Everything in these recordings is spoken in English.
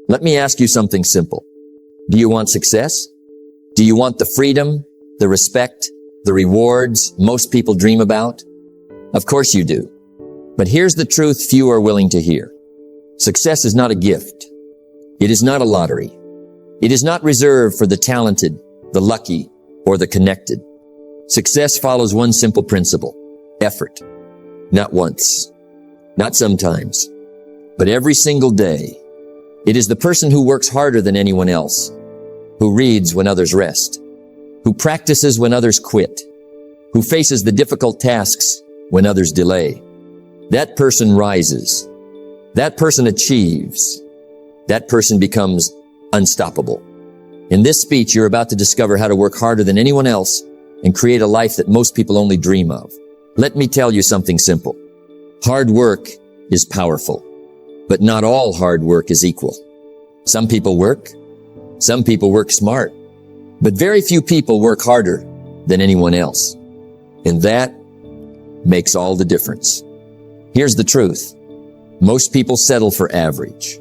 Let me ask you something simple. Do you want success? Do you want the freedom, the respect, the rewards most people dream about? Of course you do. But here's the truth few are willing to hear. Success is not a gift. It is not a lottery. It is not reserved for the talented, the lucky, or the connected. Success follows one simple principle: effort. Not once, not sometimes, but every single day. It is the person who works harder than anyone else, who reads when others rest, who practices when others quit, who faces the difficult tasks when others delay. That person rises. That person achieves. That person becomes unstoppable. In this speech, you're about to discover how to work harder than anyone else and create a life that most people only dream of. Let me tell you something simple. Hard work is powerful, but not all hard work is equal. Some people work smart, but very few people work harder than anyone else. And that makes all the difference. Here's the truth. Most people settle for average.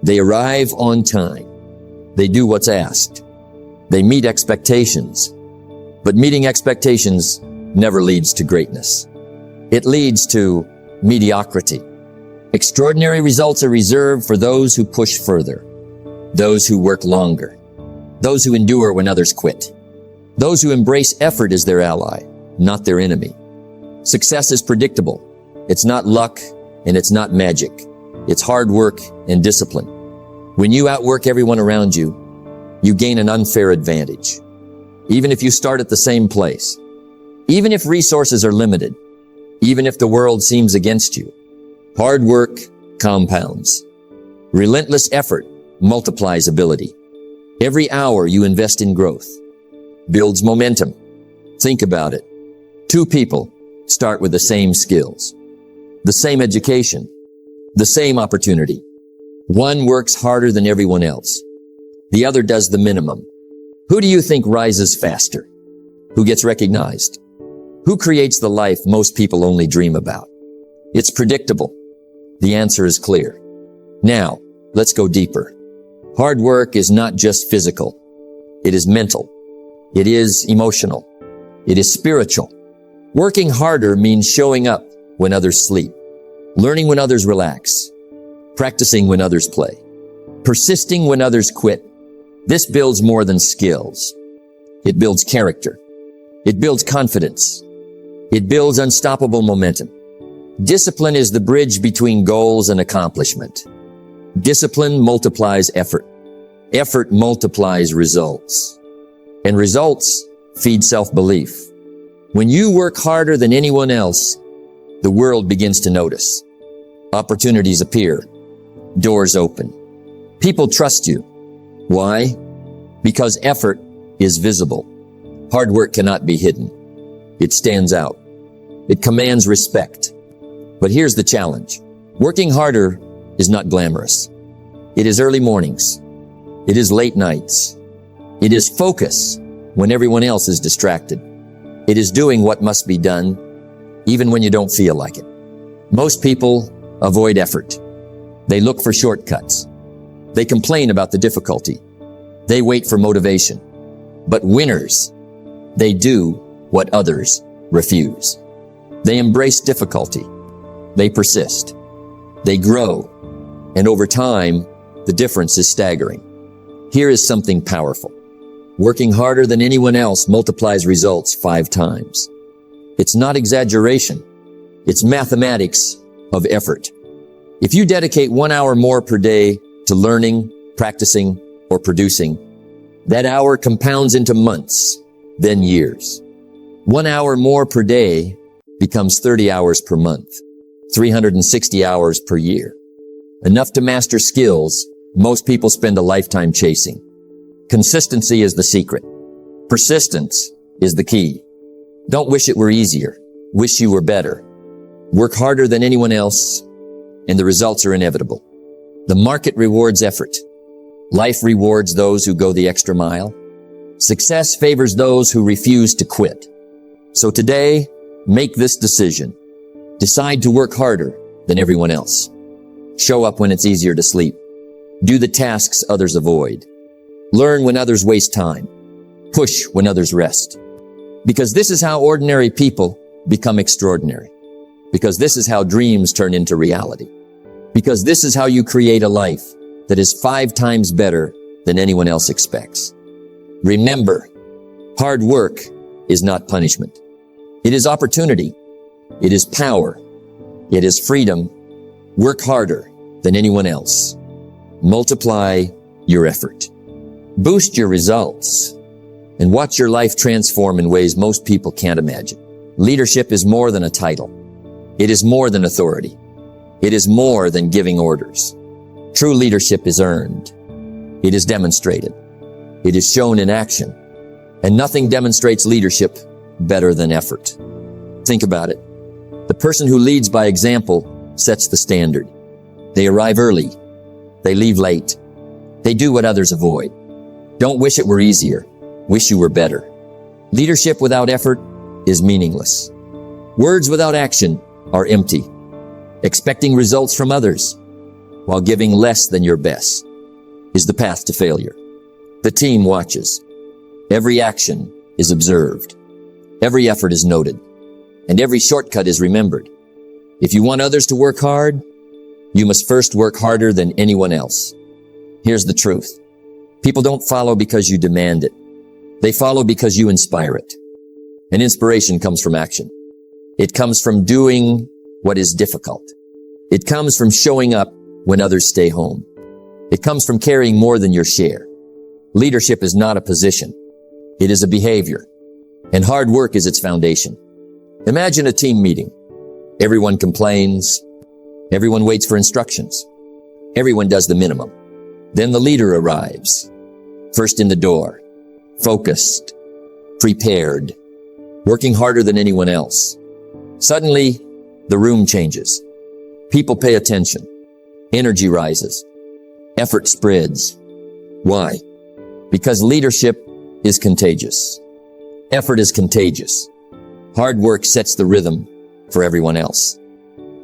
They arrive on time. They do what's asked. They meet expectations. But meeting expectations never leads to greatness. It leads to mediocrity. Extraordinary results are reserved for those who push further, those who work longer, those who endure when others quit, those who embrace effort as their ally, not their enemy. Success is predictable. It's not luck and it's not magic. It's hard work and discipline. When you outwork everyone around you, you gain an unfair advantage. Even if you start at the same place, even if resources are limited, even if the world seems against you, hard work compounds. Relentless effort multiplies ability. Every hour you invest in growth builds momentum. Think about it. Two people start with the same skills, the same education, the same opportunity. One works harder than everyone else. The other does the minimum. Who do you think rises faster? Who gets recognized? Who creates the life most people only dream about? It's predictable. The answer is clear. Now, let's go deeper. Hard work is not just physical. It is mental. It is emotional. It is spiritual. Working harder means showing up when others sleep, learning when others relax, practicing when others play, persisting when others quit. This builds more than skills. It builds character. It builds confidence. It builds unstoppable momentum. Discipline is the bridge between goals and accomplishment. Discipline multiplies effort. Effort multiplies results. And results feed self-belief. When you work harder than anyone else, the world begins to notice. Opportunities appear. Doors open. People trust you. Why? Because effort is visible. Hard work cannot be hidden. It stands out. It commands respect. But here's the challenge. Working harder is not glamorous. It is early mornings. It is late nights. It is focus when everyone else is distracted. It is doing what must be done, even when you don't feel like it. Most people avoid effort. They look for shortcuts. They complain about the difficulty. They wait for motivation. But winners, they do what others refuse. They embrace difficulty. They persist. They grow. And over time, the difference is staggering. Here is something powerful. Working harder than anyone else multiplies results 5 times. It's not exaggeration. It's mathematics of effort. If you dedicate 1 hour more per day to learning, practicing, or producing, that hour compounds into months, then years. 1 hour more per day becomes 30 hours per month, 360 hours per year. Enough to master skills most people spend a lifetime chasing. Consistency is the secret. Persistence is the key. Don't wish it were easier. Wish you were better. Work harder than anyone else, and the results are inevitable. The market rewards effort. Life rewards those who go the extra mile. Success favors those who refuse to quit. So today, make this decision. Decide to work harder than everyone else. Show up when it's easier to sleep. Do the tasks others avoid. Learn when others waste time. Push when others rest. Because this is how ordinary people become extraordinary. Because this is how dreams turn into reality. Because this is how you create a life that is 5 times better than anyone else expects. Remember, hard work is not punishment. It is opportunity. It is power. It is freedom. Work harder than anyone else. Multiply your effort. Boost your results and watch your life transform in ways most people can't imagine. Leadership is more than a title. It is more than authority. It is more than giving orders. True leadership is earned. It is demonstrated. It is shown in action. And nothing demonstrates leadership better than effort. Think about it. The person who leads by example sets the standard. They arrive early. They leave late. They do what others avoid. Don't wish it were easier. Wish you were better. Leadership without effort is meaningless. Words without action are empty. Expecting results from others while giving less than your best is the path to failure. The team watches. Every action is observed. Every effort is noted. And every shortcut is remembered. If you want others to work hard, you must first work harder than anyone else. Here's the truth. People don't follow because you demand it. They follow because you inspire it. And inspiration comes from action. It comes from doing what is difficult. It comes from showing up when others stay home. It comes from carrying more than your share. Leadership is not a position. It is a behavior. And hard work is its foundation. Imagine a team meeting. Everyone complains. Everyone waits for instructions. Everyone does the minimum. Then the leader arrives. First in the door. Focused. Prepared. Working harder than anyone else. Suddenly, the room changes. People pay attention. Energy rises. Effort spreads. Why? Because leadership is contagious. Effort is contagious. Hard work sets the rhythm for everyone else.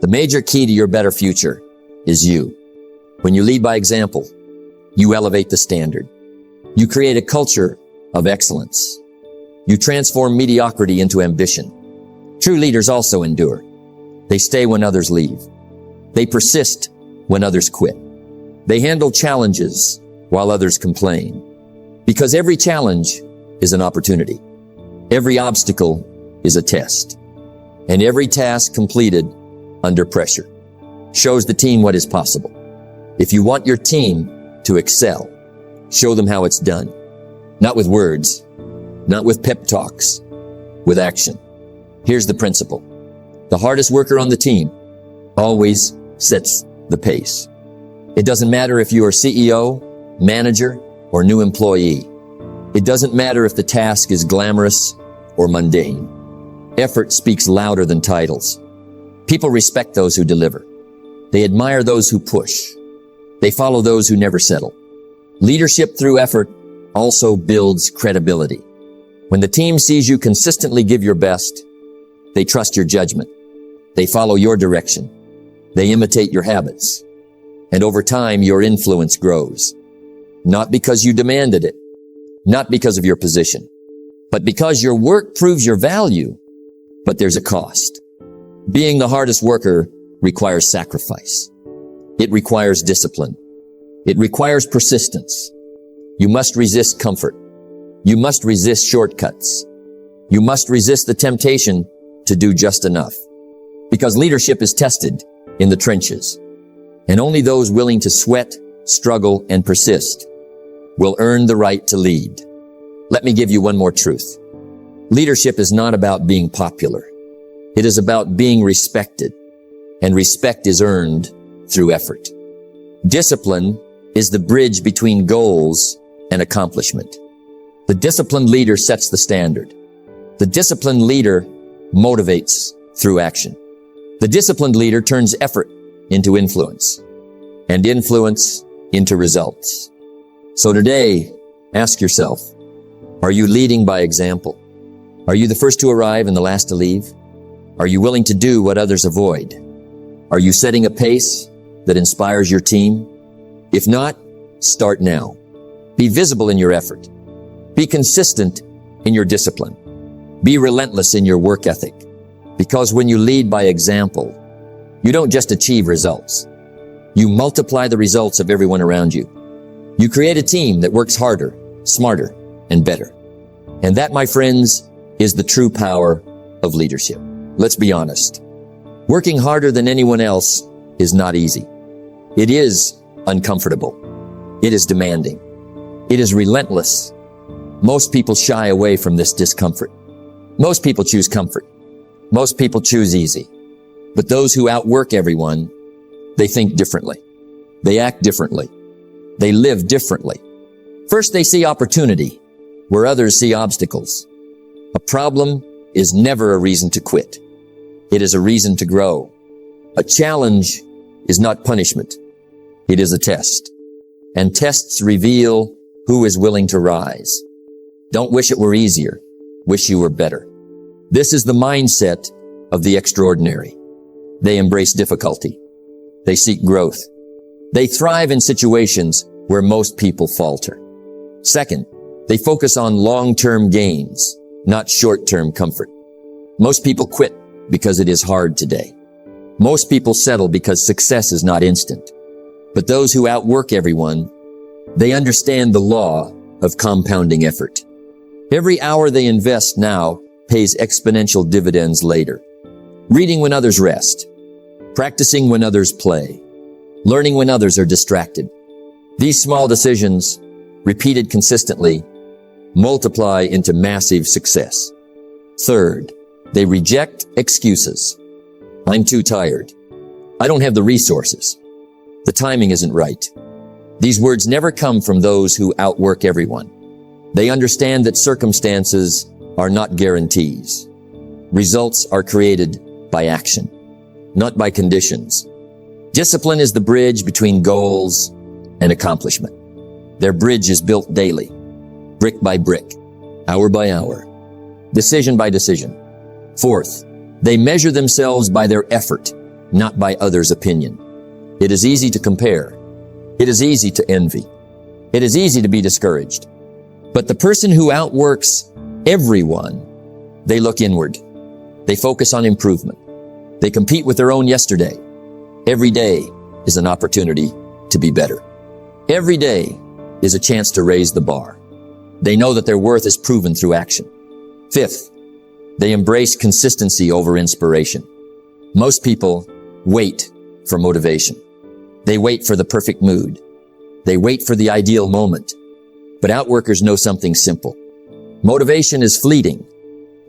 The major key to your better future is you. When you lead by example, you elevate the standard. You create a culture of excellence. You transform mediocrity into ambition. True leaders also endure. They stay when others leave. They persist when others quit. They handle challenges while others complain. Because every challenge is an opportunity. Every obstacle is a test. And every task completed under pressure shows the team what is possible. If you want your team to excel, show them how it's done. Not with words, not with pep talks, with action. Here's the principle. The hardest worker on the team always sets the pace. It doesn't matter if you are CEO, manager, or new employee. It doesn't matter if the task is glamorous or mundane. Effort speaks louder than titles. People respect those who deliver. They admire those who push. They follow those who never settle. Leadership through effort also builds credibility. When the team sees you consistently give your best, they trust your judgment. They follow your direction. They imitate your habits. And over time, your influence grows. Not because you demanded it, not because of your position, but because your work proves your value. But there's a cost. Being the hardest worker requires sacrifice. It requires discipline. It requires persistence. You must resist comfort. You must resist shortcuts. You must resist the temptation to do just enough. Because leadership is tested in the trenches. And only those willing to sweat, struggle, and persist will earn the right to lead. Let me give you one more truth. Leadership is not about being popular. It is about being respected. And respect is earned through effort. Discipline is the bridge between goals and accomplishment. The disciplined leader sets the standard. The disciplined leader motivates through action. The disciplined leader turns effort into influence, and influence into results. So today, ask yourself, are you leading by example? Are you the first to arrive and the last to leave? Are you willing to do what others avoid? Are you setting a pace that inspires your team? If not, Start now. Be visible in your effort. Be consistent in your discipline. Be relentless in your work ethic. Because when you lead by example, you don't just achieve results. You multiply the results of everyone around you. You create a team that works harder, smarter, and better. And that, my friends, is the true power of leadership. Let's be honest. Working harder than anyone else is not easy. It is uncomfortable. It is demanding. It is relentless. Most people shy away from this discomfort. Most people choose comfort. Most people choose easy. But those who outwork everyone, they think differently. They act differently. They live differently. First, they see opportunity where others see obstacles. A problem is never a reason to quit. It is a reason to grow. A challenge is not punishment. It is a test. And tests reveal who is willing to rise. Don't wish it were easier. Wish you were better. This is the mindset of the extraordinary. They embrace difficulty. They seek growth. They thrive in situations where most people falter. Second, they focus on long-term gains, not short-term comfort. Most people quit because it is hard today. Most people settle because success is not instant. But those who outwork everyone, they understand the law of compounding effort. Every hour they invest now pays exponential dividends later. Reading when others rest. Practicing when others play. Learning when others are distracted. These small decisions, repeated consistently, multiply into massive success. Third, they reject excuses. I'm too tired. I don't have the resources. The timing isn't right. These words never come from those who outwork everyone. They understand that circumstances are not guarantees. Results are created by action, not by conditions. Discipline is the bridge between goals and accomplishment. Their bridge is built daily, brick by brick, hour by hour, decision by decision. Fourth, they measure themselves by their effort, not by others' opinion. It is easy to compare. It is easy to envy. It is easy to be discouraged. But the person who outworks everyone, they look inward. They focus on improvement. They compete with their own yesterday. Every day is an opportunity to be better. Every day is a chance to raise the bar. They know that their worth is proven through action. Fifth, they embrace consistency over inspiration. Most people wait for motivation. They wait for the perfect mood. They wait for the ideal moment. But outworkers know something simple. Motivation is fleeting.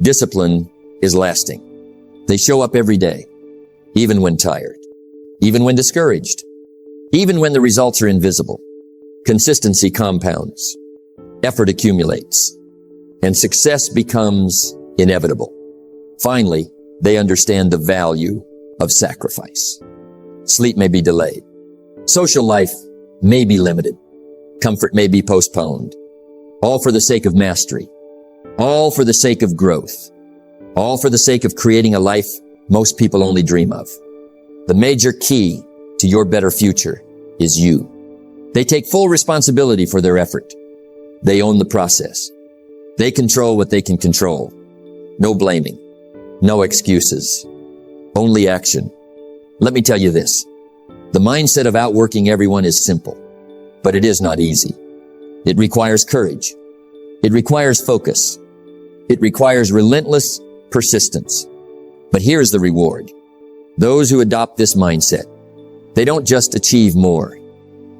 Discipline is lasting. They show up every day, even when tired, even when discouraged, even when the results are invisible. Consistency compounds. Effort accumulates. And success becomes inevitable. Finally, they understand the value of sacrifice. Sleep may be delayed. Social life may be limited. Comfort may be postponed. All for the sake of mastery. All for the sake of growth. All for the sake of creating a life most people only dream of. The major key to your better future is you. They take full responsibility for their effort. They own the process. They control what they can control. No blaming. No excuses. Only action. Let me tell you this. The mindset of outworking everyone is simple, but it is not easy. It requires courage. It requires focus. It requires relentless persistence. But here's the reward. Those who adopt this mindset, they don't just achieve more.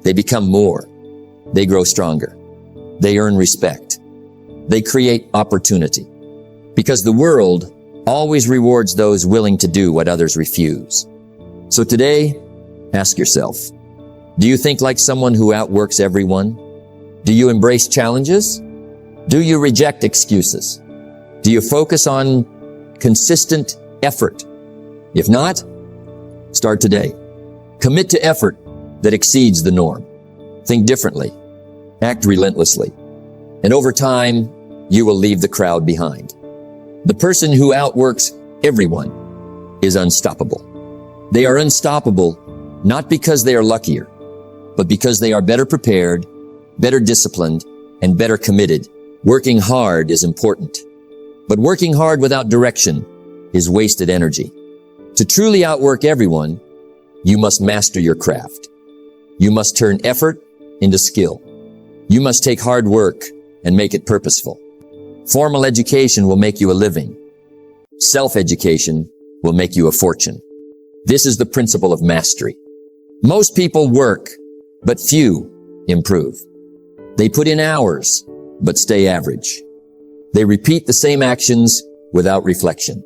They become more. They grow stronger. They earn respect. They create opportunity. Because the world always rewards those willing to do what others refuse. So today, ask yourself, do you think like someone who outworks everyone? Do you embrace challenges? Do you reject excuses? Do you focus on consistent effort? If not, start today. Commit to effort that exceeds the norm. Think differently. Act relentlessly. And over time, you will leave the crowd behind. The person who outworks everyone is unstoppable. They are unstoppable not because they are luckier, but because they are better prepared, better disciplined, and better committed. Working hard is important, but working hard without direction is wasted energy. To truly outwork everyone, you must master your craft. You must turn effort into skill. You must take hard work and make it purposeful. Formal education will make you a living. Self-education will make you a fortune. This is the principle of mastery. Most people work, but few improve. They put in hours, but stay average. They repeat the same actions without reflection.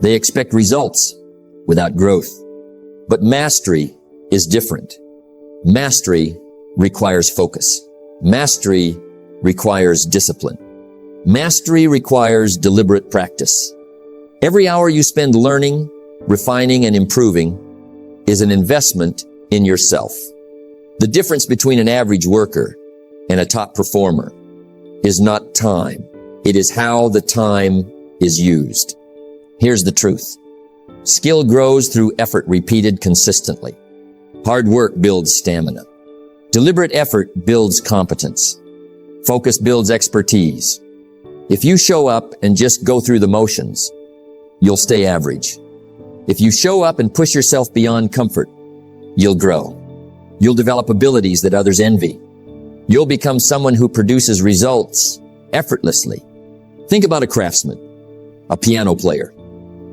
They expect results without growth. But mastery is different. Mastery requires focus. Mastery requires discipline. Mastery requires deliberate practice. Every hour you spend learning, refining, and improving is an investment in yourself. The difference between an average worker and a top performer is not time. It is how the time is used. Here's the truth. Skill grows through effort repeated consistently. Hard work builds stamina. Deliberate effort builds competence. Focus builds expertise. If you show up and just go through the motions, you'll stay average. If you show up and push yourself beyond comfort, you'll grow. You'll develop abilities that others envy. You'll become someone who produces results effortlessly. Think about a craftsman, a piano player,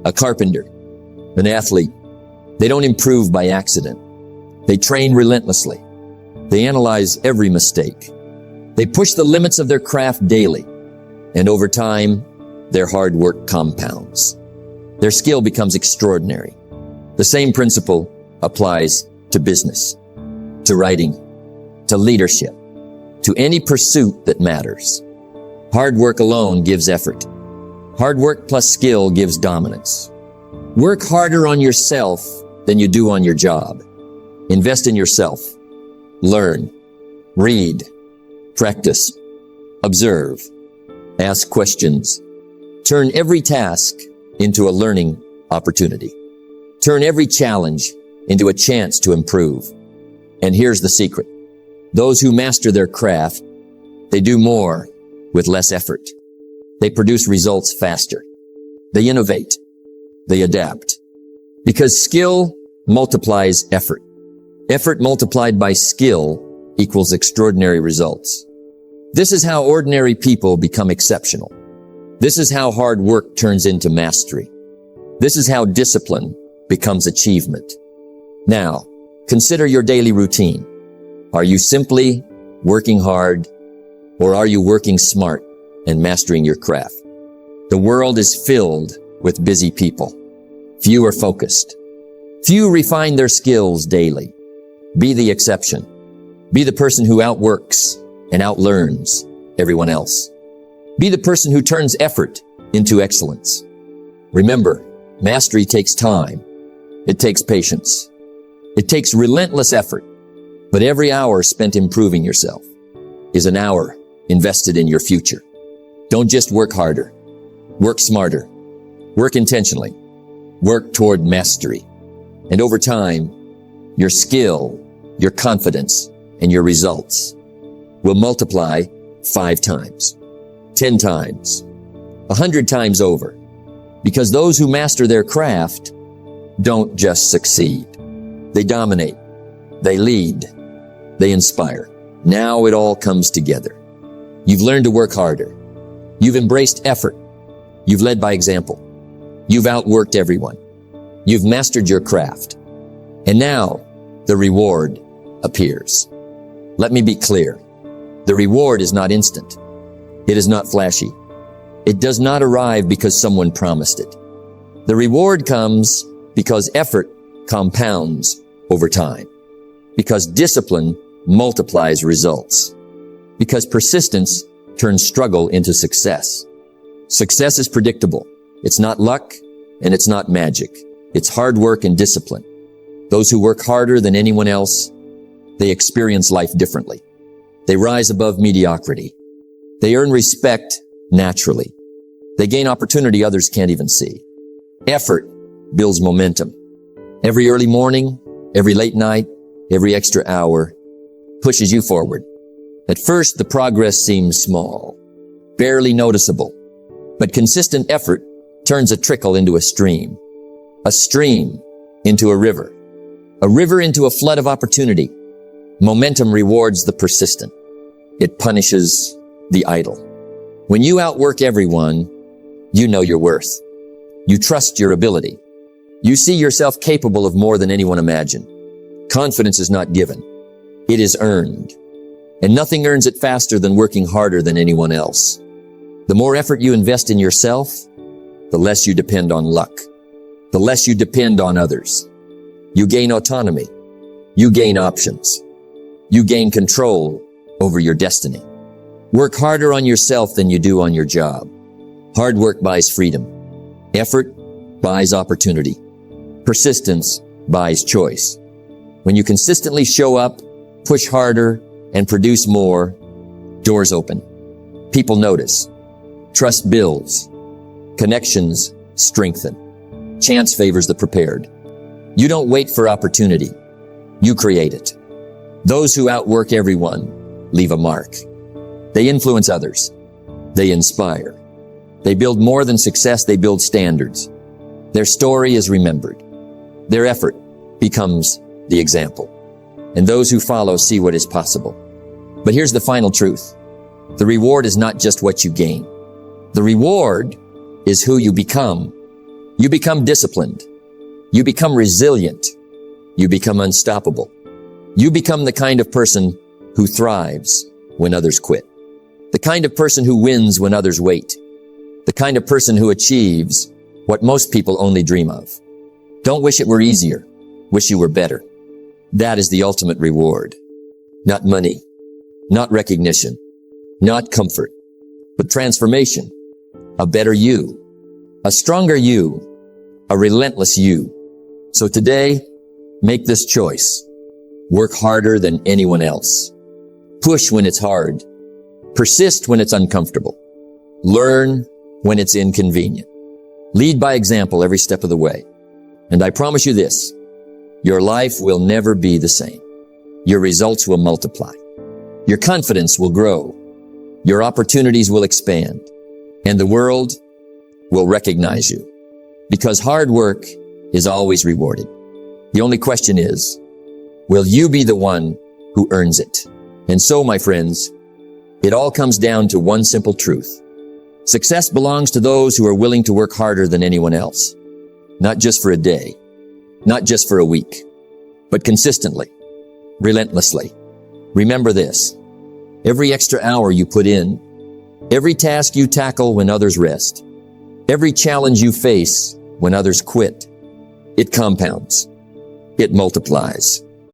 a carpenter, an athlete. They don't improve by accident. They train relentlessly. They analyze every mistake. They push the limits of their craft daily. And over time, their hard work compounds. Their skill becomes extraordinary. The same principle applies to business, to writing, to leadership, to any pursuit that matters. Hard work alone gives effort. Hard work plus skill gives dominance. Work harder on yourself than you do on your job. Invest in yourself. Learn, read, practice, observe, ask questions. Turn every task into a learning opportunity. Turn every challenge into a chance to improve. And here's the secret. Those who master their craft, they do more with less effort. They produce results faster. They innovate. They adapt. Because skill multiplies effort. Effort multiplied by skill equals extraordinary results. This is how ordinary people become exceptional. This is how hard work turns into mastery. This is how discipline becomes achievement. Now, consider your daily routine. Are you simply working hard, or are you working smart and mastering your craft? The world is filled with busy people. Few are focused. Few refine their skills daily. Be the exception. Be the person who outworks and outlearns everyone else. Be the person who turns effort into excellence. Remember, mastery takes time. It takes patience. It takes relentless effort. But every hour spent improving yourself is an hour invested in your future. Don't just work harder. Work smarter. Work intentionally. Work toward mastery. And over time, your skill, your confidence, and your results will multiply 5 times, 10 times, 100 times over. Because those who master their craft don't just succeed. They dominate. They lead. They inspire. Now it all comes together. You've learned to work harder. You've embraced effort. You've led by example. You've outworked everyone. You've mastered your craft. And now the reward appears. Let me be clear. The reward is not instant. It is not flashy. It does not arrive because someone promised it. The reward comes because effort compounds over time. Because discipline multiplies results. Because persistence turns struggle into success. Success is predictable. It's not luck and it's not magic. It's hard work and discipline. Those who work harder than anyone else, they experience life differently. They rise above mediocrity. They earn respect naturally. They gain opportunity others can't even see. Effort builds momentum. Every early morning, every late night, every extra hour, pushes you forward. At first, the progress seems small, barely noticeable, but consistent effort turns a trickle into a stream into a river into a flood of opportunity. Momentum rewards the persistent. It punishes the idle. When you outwork everyone, you know your worth. You trust your ability. You see yourself capable of more than anyone imagined. Confidence is not given. It is earned. And nothing earns it faster than working harder than anyone else. The more effort you invest in yourself, the less you depend on luck. The less you depend on others. You gain autonomy. You gain options. You gain control over your destiny. Work harder on yourself than you do on your job. Hard work buys freedom. Effort buys opportunity. Persistence buys choice. When you consistently show up, push harder, and produce more, doors open. People notice. Trust builds. Connections strengthen. Chance favors the prepared. You don't wait for opportunity. You create it. Those who outwork everyone leave a mark. They influence others. They inspire. They build more than success, they build standards. Their story is remembered. Their effort becomes the example. And those who follow see what is possible. But here's the final truth. The reward is not just what you gain. The reward is who you become. You become disciplined. You become resilient. You become unstoppable. You become the kind of person who thrives when others quit. The kind of person who wins when others wait. The kind of person who achieves what most people only dream of. Don't wish it were easier. Wish you were better. That is the ultimate reward. Not money, not recognition, not comfort, but transformation. A better you, a stronger you, a relentless you. So today, make this choice. Work harder than anyone else. Push when it's hard. Persist when it's uncomfortable. Learn when it's inconvenient. Lead by example every step of the way. And I promise you this, your life will never be the same. Your results will multiply. Your confidence will grow. Your opportunities will expand. And the world will recognize you. Because hard work is always rewarded. The only question is, will you be the one who earns it? And so, my friends, it all comes down to one simple truth. Success belongs to those who are willing to work harder than anyone else. Not just for a day, not just for a week, but consistently, relentlessly. Remember this, every extra hour you put in, every task you tackle when others rest, every challenge you face when others quit, it compounds, it multiplies.